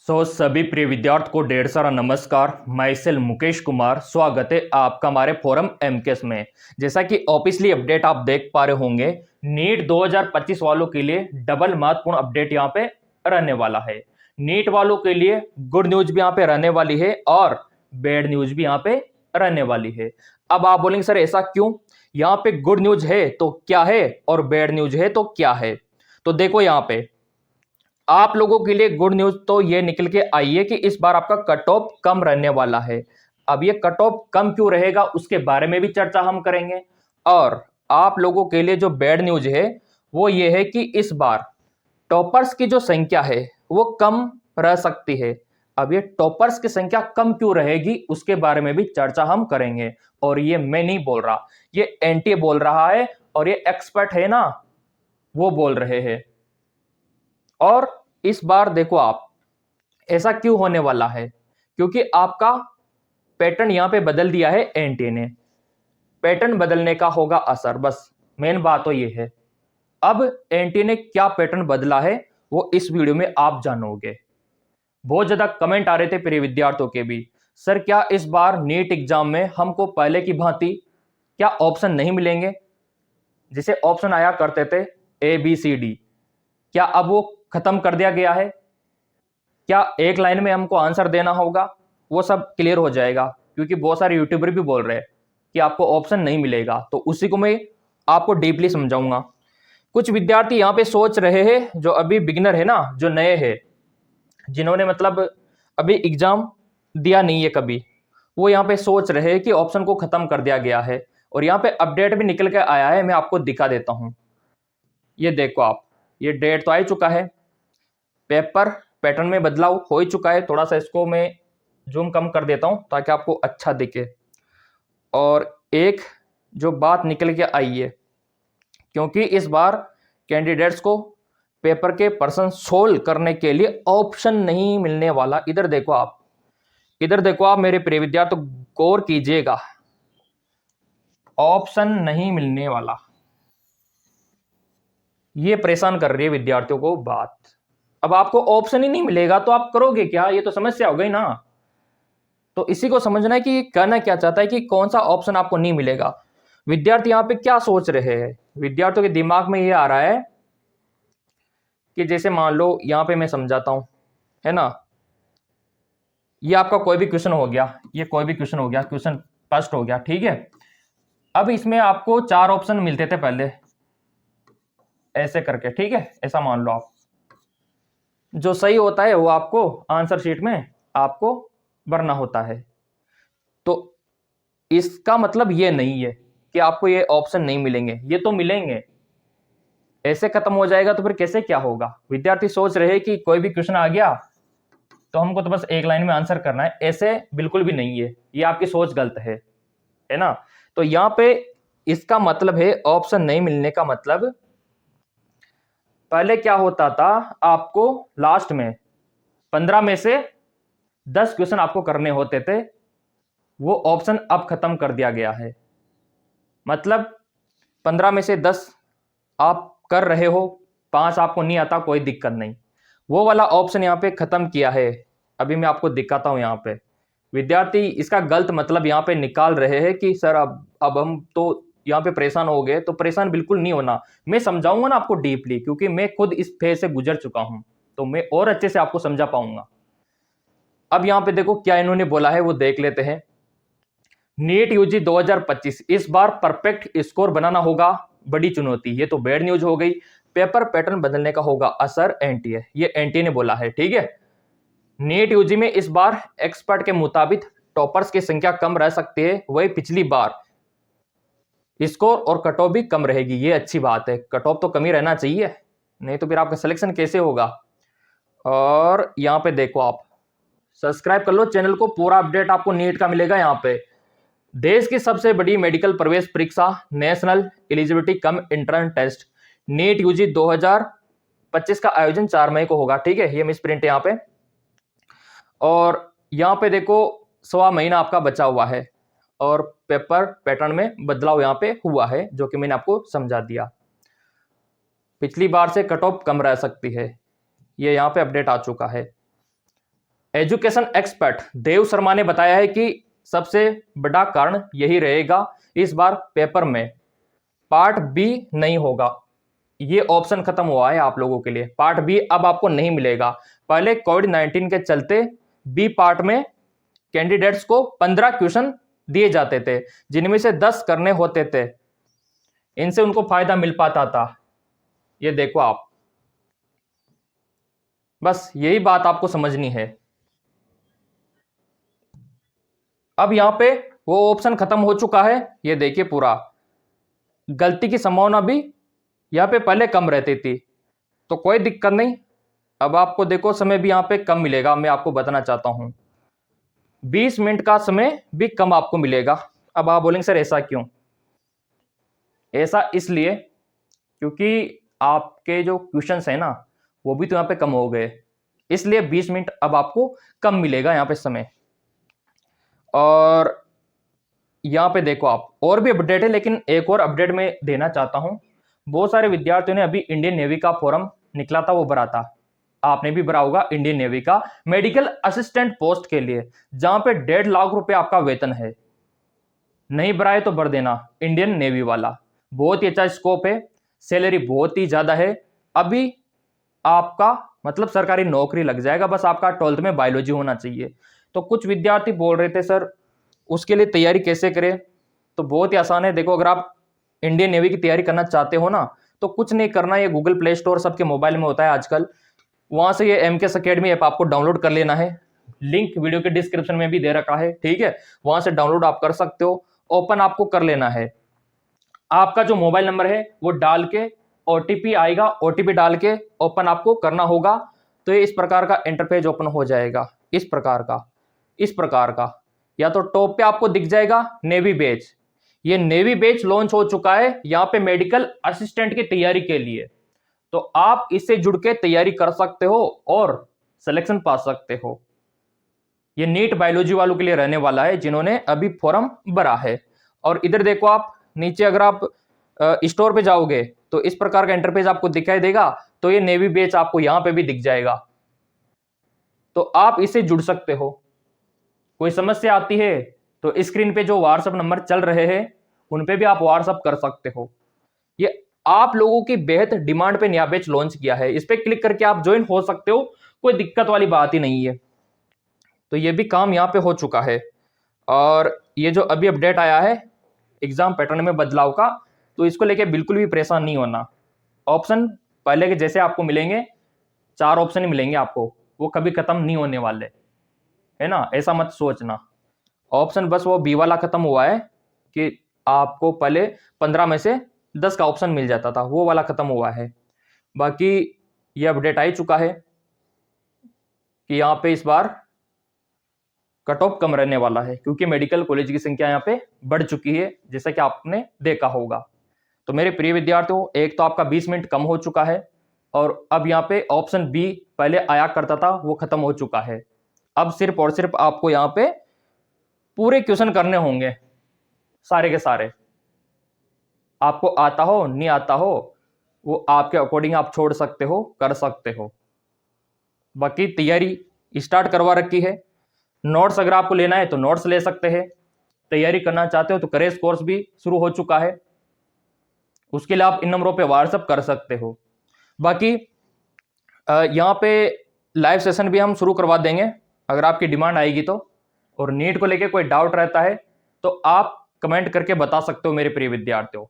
सभी प्रिय विद्यार्थियों को ढेर सारा नमस्कार। मैं सेल मुकेश कुमार, स्वागत है आपका हमारे फोरम एमकेएस में। जैसा कि ऑफिशियली अपडेट आप देख पा रहे होंगे, नीट 2025 वालों के लिए डबल महत्वपूर्ण अपडेट यहाँ पे रहने वाला है। नीट वालों के लिए गुड न्यूज भी यहाँ पे रहने वाली है और बैड न्यूज भी यहाँ पे रहने वाली है। अब आप बोलेंगे सर ऐसा क्यों, यहाँ पे गुड न्यूज है तो क्या है और बैड न्यूज है तो क्या है। तो देखो यहाँ पे आप लोगों के लिए गुड न्यूज तो ये निकल के आई है कि इस बार आपका कट ऑफ कम रहने वाला है। अब ये कट ऑफ कम क्यों रहेगा उसके बारे में भी चर्चा हम करेंगे। और आप लोगों के लिए जो बैड न्यूज है वो ये है कि इस बार टॉपर्स की जो संख्या है वो कम रह सकती है। अब ये टॉपर्स की संख्या कम क्यों रहेगी उसके बारे में भी चर्चा हम करेंगे। और ये मैं नहीं बोल रहा, ये एनटीए बोल रहा है और ये एक्सपर्ट है ना, वो बोल रहे हैं। और इस बार देखो आप ऐसा क्यों होने वाला है, क्योंकि आपका पैटर्न यहां पे बदल दिया है एनटीए ने। पैटर्न बदलने का होगा असर, बस मेन बात तो ये है। अब एनटीए ने क्या पैटर्न बदला है वो इस वीडियो में आप जानोगे। बहुत ज्यादा कमेंट आ रहे थे प्रिय विद्यार्थियों के भी, सर क्या इस बार नीट एग्जाम में हमको पहले की भांति क्या ऑप्शन नहीं मिलेंगे, जिसे ऑप्शन आया करते थे ABCD, क्या अब वो खत्म कर दिया गया है? क्या एक लाइन में हमको आंसर देना होगा? वो सब क्लियर हो जाएगा, क्योंकि बहुत सारे यूट्यूबर भी बोल रहे हैं कि आपको ऑप्शन नहीं मिलेगा। तो उसी को मैं आपको डीपली समझाऊंगा। कुछ विद्यार्थी यहाँ पे सोच रहे हैं, जो अभी बिगिनर है ना, जो नए हैं, जिन्होंने मतलब अभी एग्जाम दिया नहीं है कभी, वो यहाँ पे सोच रहे हैं कि ऑप्शन को खत्म कर दिया गया है। और यहाँ पे अपडेट भी निकल के आया है, मैं आपको दिखा देता हूँ। ये देखो आप, ये डेट तो आ चुका है, पेपर पैटर्न में बदलाव हो ही चुका है। थोड़ा सा इसको मैं जूम कम कर देता हूं ताकि आपको अच्छा दिखे। और एक जो बात निकल के आई है, क्योंकि इस बार कैंडिडेट्स को पेपर के पर्सन सोल्व करने के लिए ऑप्शन नहीं मिलने वाला। इधर देखो आप, इधर देखो आप मेरे प्रिय विद्यार्थी, गौर कीजिएगा, ऑप्शन नहीं मिलने वाला। ये परेशान कर रही है विद्यार्थियों को बात। अब आपको ऑप्शन ही नहीं मिलेगा तो आप करोगे क्या, ये तो समस्या हो गई ना। तो इसी को समझना है कि कहना क्या चाहता है, कि कौन सा ऑप्शन आपको नहीं मिलेगा। विद्यार्थी यहाँ पे क्या सोच रहे हैं, विद्यार्थियों के दिमाग में ये आ रहा है कि जैसे मान लो यहाँ पे मैं समझाता हूं, है ना, ये आपका कोई भी क्वेश्चन हो गया, ये कोई भी क्वेश्चन हो गया, क्वेश्चन फर्स्ट हो गया, ठीक है। अब इसमें आपको 4 ऑप्शन मिलते थे पहले, ऐसे करके, ठीक है, ऐसा मान लो आप। जो सही होता है वो आपको आंसर शीट में आपको भरना होता है। तो इसका मतलब ये नहीं है कि आपको ये ऑप्शन नहीं मिलेंगे, ये तो मिलेंगे। ऐसे खत्म हो जाएगा तो फिर कैसे क्या होगा। विद्यार्थी सोच रहे हैं कि कोई भी क्वेश्चन आ गया तो हमको तो बस एक लाइन में आंसर करना है, ऐसे बिल्कुल भी नहीं है, ये आपकी सोच गलत है ना। तो यहाँ पे इसका मतलब है ऑप्शन नहीं मिलने का मतलब, पहले क्या होता था, आपको लास्ट में 15 में से 10 क्वेश्चन आपको करने होते थे, वो ऑप्शन अब खत्म कर दिया गया है। मतलब 15 में से 10 आप कर रहे हो, 5 आपको नहीं आता, कोई दिक्कत नहीं, वो वाला ऑप्शन यहाँ पे खत्म किया है। अभी मैं आपको दिखाता हूं। यहाँ पे विद्यार्थी इसका गलत मतलब यहाँ पे निकाल रहे हैं कि सर अब हम तो यहाँ पे परेशान हो गए। तो परेशान बिल्कुल नहीं होना, मैं समझाऊंगा ना आपको डीपली, क्योंकि मैं खुद इस फेज से गुजर चुका हूं, तो मैं और अच्छे से आपको समझा पाऊंगा। अब यहाँ पे देखो क्या इन्होंने बोला है, वो देख लेते हैं। नीट यूजी 2025 इस बार परफेक्ट स्कोर बनाना होगा, बड़ी चुनौती। ये तो बैड न्यूज हो गई। पेपर पैटर्न बदलने का होगा असर, एनटीए, ये एनटीए ने बोला है, ठीक है। नीट यूजी में इस बार एक्सपर्ट के मुताबिक टॉपर्स की संख्या कम रह सकती है, वही पिछली बार स्कोर और कट ऑफ भी कम रहेगी। ये अच्छी बात है, कट ऑफ तो कम ही रहना चाहिए, नहीं तो फिर आपका सिलेक्शन कैसे होगा। और यहाँ पे देखो आप, सब्सक्राइब कर लो चैनल को, पूरा अपडेट आपको नीट का मिलेगा। यहाँ पे देश की सबसे बड़ी मेडिकल प्रवेश परीक्षा national eligibility cum entrance test NEET UG 2025 का आयोजन 4 मई को होगा, ठीक है। ये मिस प्रिंट है यहाँ पे। और यहाँ पे देखो 1.25 महीना आपका बचा हुआ है और पेपर पैटर्न में बदलाव यहाँ पे हुआ है, जो कि मैंने आपको समझा दिया। पिछली बार से कट ऑफ कम रह सकती है, ये यहाँ पे अपडेट आ चुका है। एजुकेशन एक्सपर्ट देव शर्मा ने बताया है कि सबसे बड़ा कारण यही रहेगा इस बार पेपर में पार्ट बी नहीं होगा। ये ऑप्शन खत्म हुआ है आप लोगों के लिए, पार्ट बी अब आपको नहीं मिलेगा। पहले कोविड-19 के चलते बी पार्ट में कैंडिडेट्स को 15 क्वेश्चन दिए जाते थे, जिनमें से 10 करने होते थे। इनसे उनको फायदा मिल पाता था। ये देखो आप, बस यही बात आपको समझनी है। अब यहां पे वो ऑप्शन खत्म हो चुका है। ये देखिए, पूरा गलती की संभावना भी यहां पे पहले कम रहती थी, तो कोई दिक्कत नहीं। अब आपको देखो समय भी यहां पे कम मिलेगा। मैं आपको बताना चाहता हूं 20 मिनट का समय भी कम आपको मिलेगा। अब आप बोलेंगे सर ऐसा क्यों? ऐसा इसलिए क्योंकि आपके जो क्वेश्चंस है ना वो भी तो यहाँ पे कम हो गए, इसलिए 20 मिनट अब आपको कम मिलेगा यहाँ पे समय। और यहाँ पे देखो आप, और भी अपडेट है, लेकिन एक और अपडेट मैं देना चाहता हूँ। बहुत सारे विद्यार्थियों ने अभी इंडियन नेवी का फॉर्म निकला था, वो भरा था। आपने भी भरा होगा इंडियन नेवी का मेडिकल असिस्टेंट पोस्ट के लिए, जहां पे 1.5 लाख रुपए आपका वेतन है। नहीं भरा है तो भर देना, इंडियन नेवी वाला। बहुत ही अच्छा स्कोप है, सैलरी बहुत ही ज्यादा है। अभी आपका मतलब सरकारी नौकरी लग जाएगा, बस आपका 12th में बायोलॉजी होना चाहिए। तो कुछ विद्यार्थी बोल रहे थे सर उसके लिए तैयारी कैसे करें? तो बहुत ही आसान है। देखो, अगर आप इंडियन नेवी की तैयारी करना चाहते हो ना, तो कुछ नहीं करना, ये गूगल प्ले स्टोर सबके मोबाइल में होता है आजकल, वहां से ये MKS अकेडमी ऐप आपको डाउनलोड कर लेना है। लिंक वीडियो के डिस्क्रिप्शन में भी दे रखा है, ठीक है? वहां से डाउनलोड आप कर सकते हो। ओपन आपको कर लेना है। आपका जो मोबाइल नंबर है वो डाल के OTP आएगा, OTP डाल के ओपन आपको करना होगा। तो ये इस प्रकार का इंटरफेस ओपन हो जाएगा, इस प्रकार का। या तो टॉप पे आपको दिख जाएगा नेवी बैच। ये नेवी बैच लॉन्च हो चुका है यहाँ पे मेडिकल असिस्टेंट की तैयारी के लिए। तो आप इससे जुड़ के तैयारी कर सकते हो और सिलेक्शन पा सकते हो। ये नीट बायोलॉजी वालों के लिए रहने वाला है जिन्होंने अभी फॉर्म भरा है। और इधर देखो आप नीचे, अगर आप स्टोर पे जाओगे तो इस प्रकार का इंटरफेस आपको दिखाई देगा। तो ये नेवी बैच आपको यहां पे भी दिख जाएगा, तो आप इससे जुड़ सकते हो। कोई समस्या आती है तो स्क्रीन पे जो व्हाट्सएप नंबर चल रहे हैं उन पे भी आप व्हाट्सएप कर सकते हो। ये आप लोगों की बेहद डिमांड पे नया बैच लॉन्च किया है, इस पे क्लिक करके आप ज्वाइन हो सकते हो, कोई दिक्कत वाली बात ही नहीं है। तो ये भी काम यहाँ पे हो चुका है। और ये जो अभी अपडेट आया है एग्जाम पैटर्न में बदलाव का, तो इसको लेके बिल्कुल भी परेशान नहीं होना। ऑप्शन पहले के जैसे आपको मिलेंगे, 4 ऑप्शन ही मिलेंगे आपको, वो कभी खत्म नहीं होने वाले, है ना? ऐसा मत सोचना। ऑप्शन बस वो बी वाला खत्म हुआ है कि आपको पहले 15 में से 10 का ऑप्शन मिल जाता था, वो वाला खत्म हुआ है। बाकी ये अपडेट आ ही चुका है कि यहाँ पे इस बार कट ऑफ कम रहने वाला है, क्योंकि मेडिकल कॉलेज की संख्या यहाँ पे बढ़ चुकी है, जैसा कि आपने देखा होगा। तो मेरे प्रिय विद्यार्थियों, एक तो आपका 20 मिनट कम हो चुका है, और अब यहाँ पे ऑप्शन बी पहले आया करता था वो खत्म हो चुका है। अब सिर्फ और सिर्फ आपको यहाँ पे पूरे क्वेश्चन करने होंगे, सारे के सारे। आपको आता हो नहीं आता हो वो आपके अकॉर्डिंग आप छोड़ सकते हो, कर सकते हो। बाकी तैयारी स्टार्ट करवा रखी है। नोट्स अगर आपको लेना है तो नोट्स ले सकते हैं। तैयारी करना चाहते हो तो करेज कोर्स भी शुरू हो चुका है, उसके लिए आप इन नंबरों पे व्हाट्सएप कर सकते हो। बाकी यहाँ पे लाइव सेशन भी हम शुरू करवा देंगे अगर आपकी डिमांड आएगी तो। और नीट को लेके कोई डाउट रहता है तो आप कमेंट करके बता सकते हो मेरे प्रिय विद्यार्थियों।